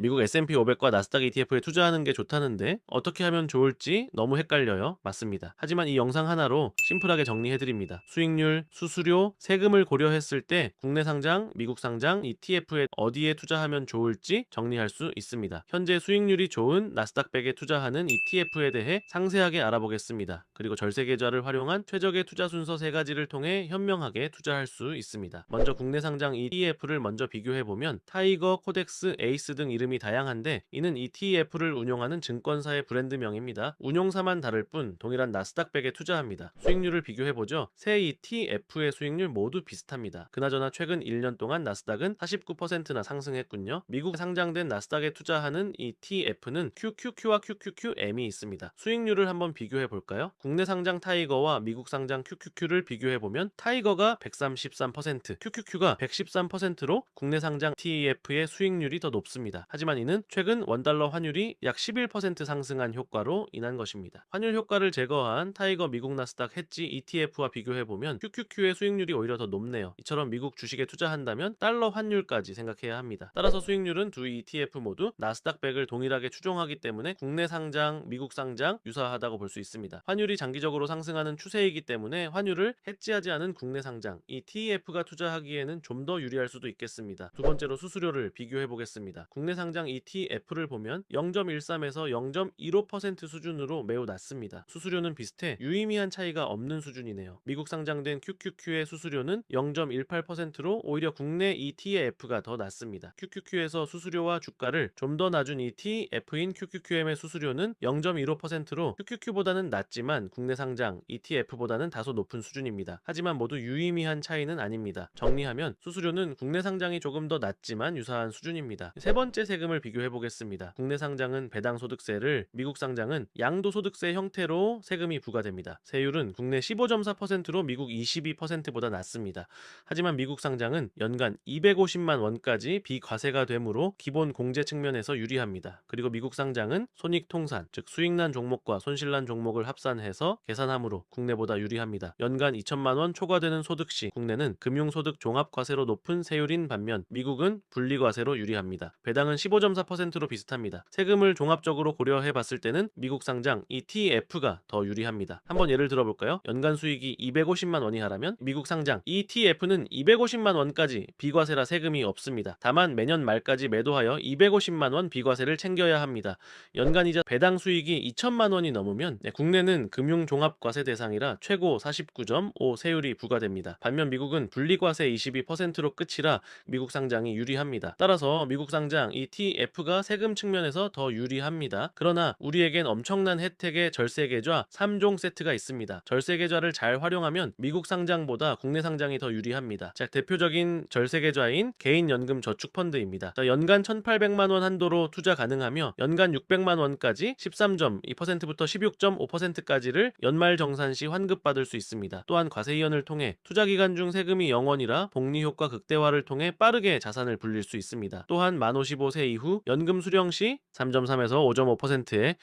미국 S&P 500과 나스닥 ETF에 투자하는 게 좋다는데 어떻게 하면 좋을지 너무 헷갈려요. 맞습니다. 하지만 이 영상 하나로 심플하게 정리해드립니다. 수익률, 수수료, 세금을 고려했을 때 국내 상장, 미국 상장, ETF에 어디에 투자하면 좋을지 정리할 수 있습니다. 현재 수익률이 좋은 나스닥 100에 투자하는 ETF에 대해 상세하게 알아보겠습니다. 그리고 절세 계좌를 활용한 최적의 투자 순서 3가지를 통해 현명하게 투자할 수 있습니다. 먼저 국내 상장 ETF를 먼저 비교해보면 타이거, 코덱스, 에이스 등 이름이 다양한데 이는 ETF를 운용하는 증권사의 브랜드명입니다. 운용사만 다를 뿐 동일한 나스닥 100에 투자합니다. 수익률을 비교해보죠. 세 ETF의 수익률 모두 비슷합니다. 그나저나 최근 1년 동안 나스닥은 49%나 상승했군요. 미국 상장된 나스닥에 투자하는 ETF는 QQQ와 QQQM이 있습니다. 수익률을 한번 비교해볼까요? 국내 상장 타이거와 미국 상장 QQQ를 비교해보면 타이거가 133%, QQQ가 113%로 국내 상장 ETF의 수익률이 더 높습니다. 하지만 이는 최근 원달러 환율이 약 11% 상승한 효과로 인한 것입니다. 환율 효과를 제거한 타이거 미국 나스닥 해지 ETF와 비교해보면 QQQ의 수익률이 오히려 더 높네요. 이처럼 미국 주식에 투자한다면 달러 환율까지 생각해야 합니다. 따라서 수익률은 두 ETF 모두 나스닥 100을 동일하게 추종하기 때문에 국내 상장, 미국 상장 유사하다고 볼 수 있습니다. 환율이 장기적으로 상승하는 추세이기 때문에 환율을 해지하지 않은 국내 상장 ETF가 투자하기에는 좀 더 유리할 수도 있겠습니다. 두 번째로 수수료를 비교해 보겠습니다. 국내 상장 ETF를 보면 0.13에서 0.15% 수준으로 매우 낮습니다. 수수료는 비슷해 유의미한 차이가 없는 수준이네요. 미국 상장된 QQQ의 수수료는 0.18%로 오히려 국내 ETF가 더 낮습니다. QQQ에서 수수료와 주가를 좀 더 낮은 ETF인 QQQM의 수수료는 0.15%로 QQQ보다는 낮지만 국내 상장 ETF보다는 다소 높은 수준입니다. 하지만 모두 유의미한 차이는 아닙니다. 정리하면 수수료는 국내 상장이 조금 더 낮지만 유사한 수준입니다. 세 번째 세금을 비교해 보겠습니다. 국내 상장은 배당 소득세를, 미국 상장은 양도소득세 형태로 세금이 부과됩니다. 세율은 국내 15.4%로 미국 22%보다 낮습니다. 하지만 미국 상장은 연간 250만 원까지 비과세가 되므로 기본 공제 측면에서 유리합니다. 그리고 미국 상장은 손익통산, 즉 수익난 종목과 손실난 종목을 합산해서 계산하므로 국내보다 유리합니다. 연간 2천만 원 초과되는 소득 시 국내는 금융소득 종합과세로 높은 세율인 반면 미국은 분리과세로 유리합니다. 배당은 15.4%로 비슷합니다. 세금을 종합적으로 고려해 봤을 때는 미국 상장 ETF가 더 유리합니다. 한번 예를 들어볼까요? 연간 수익이 250만 원이 하라면 미국 상장 ETF는 250만 원까지 비과세라 세금이 없습니다. 다만 매년 말까지 매도하여 250만 원 비과세를 챙겨야 합니다. 연간이자 배당 수익이 2천만 원이 넘으면 국내는 금융종합과세 대상이라 최고 49.5 세율이 부과됩니다. 반면 미국은 분리과세 22%로 끝이라 미국 상장이 유리합니다. 따라서 미국 상장 ETF가 세금 측면에서 더 유리합니다. 그러나 우리에겐 엄청난 혜택의 절세계좌 3종 세트가 있습니다. 절세계좌를 잘 활용하면 미국 상장보다 국내 상장이 더 유리합니다. 자, 대표적인 절세계좌인 개인연금 저축펀드입니다. 자, 연간 1,800만 원 한도로 투자 가능하며 연간 600만 원까지 13.2%부터 16.5%까지를 연말정산 시 환급받을 수 있습니다. 또한 과세이연을 통해 투자기간 중 세금이 0원이라 복리효과 극대화를 통해 빠르게 자산을 불릴 수 있습니다. 또한 만 55세 이후 연금 수령 시 3.3에서 5.5%의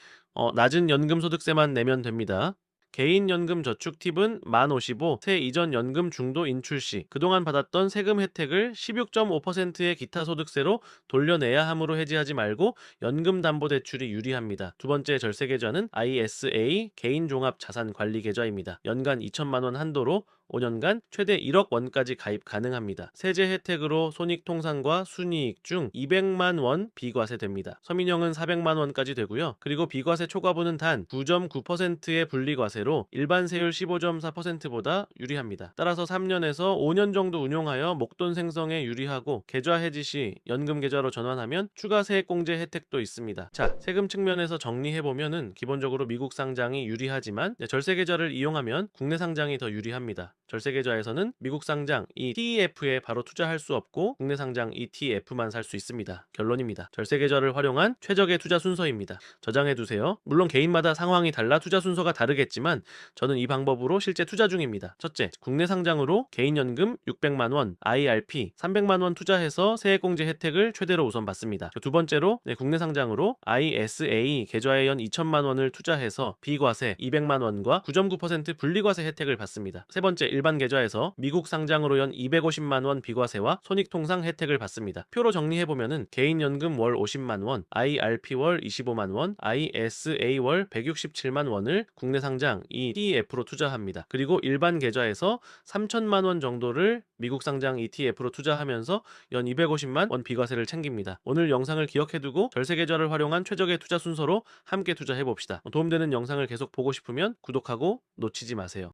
낮은 연금소득세만 내면 됩니다. 개인연금 저축 팁은 만 55세 이전 연금 중도 인출 시 그동안 받았던 세금 혜택을 16.5%의 기타 소득세로 돌려내야 함으로 해지하지 말고 연금담보대출이 유리합니다. 두 번째 절세계좌는 ISA 개인종합자산관리계좌입니다. 연간 2천만 원 한도로 5년간 최대 1억 원까지 가입 가능합니다. 세제 혜택으로 손익통산과 순이익 중 200만 원 비과세됩니다. 서민형은 400만 원까지 되고요. 그리고 비과세 초과분은 단 9.9%의 분리과세로 일반 세율 15.4%보다 유리합니다. 따라서 3년에서 5년 정도 운용하여 목돈 생성에 유리하고 계좌 해지 시 연금 계좌로 전환하면 추가 세액공제 혜택도 있습니다. 자, 세금 측면에서 정리해보면은 기본적으로 미국 상장이 유리하지만 절세 계좌를 이용하면 국내 상장이 더 유리합니다. 절세 계좌에서는 미국 상장 ETF에 바로 투자할 수 없고 국내 상장 ETF만 살 수 있습니다. 결론입니다. 절세 계좌를 활용한 최적의 투자 순서입니다. 저장해 두세요. 물론 개인마다 상황이 달라 투자 순서가 다르겠지만 저는 이 방법으로 실제 투자 중입니다. 첫째, 국내 상장으로 개인연금 600만 원, IRP 300만 원 투자해서 세액공제 혜택을 최대로 우선 받습니다. 두 번째로 국내 상장으로 ISA 계좌에 연 2천만 원을 투자해서 비과세 200만 원과 9.9% 분리과세 혜택을 받습니다. 세 번째, 일반 계좌에서 미국 상장으로 연 250만 원 비과세와 손익통상 혜택을 받습니다. 표로 정리해보면은 개인연금 월 50만 원, IRP 월 25만 원, ISA 월 167만 원을 국내 상장 ETF로 투자합니다. 그리고 일반 계좌에서 3천만 원 정도를 미국 상장 ETF로 투자하면서 연 250만 원 비과세를 챙깁니다. 오늘 영상을 기억해두고 절세 계좌를 활용한 최적의 투자 순서로 함께 투자해봅시다. 도움되는 영상을 계속 보고 싶으면 구독하고 놓치지 마세요.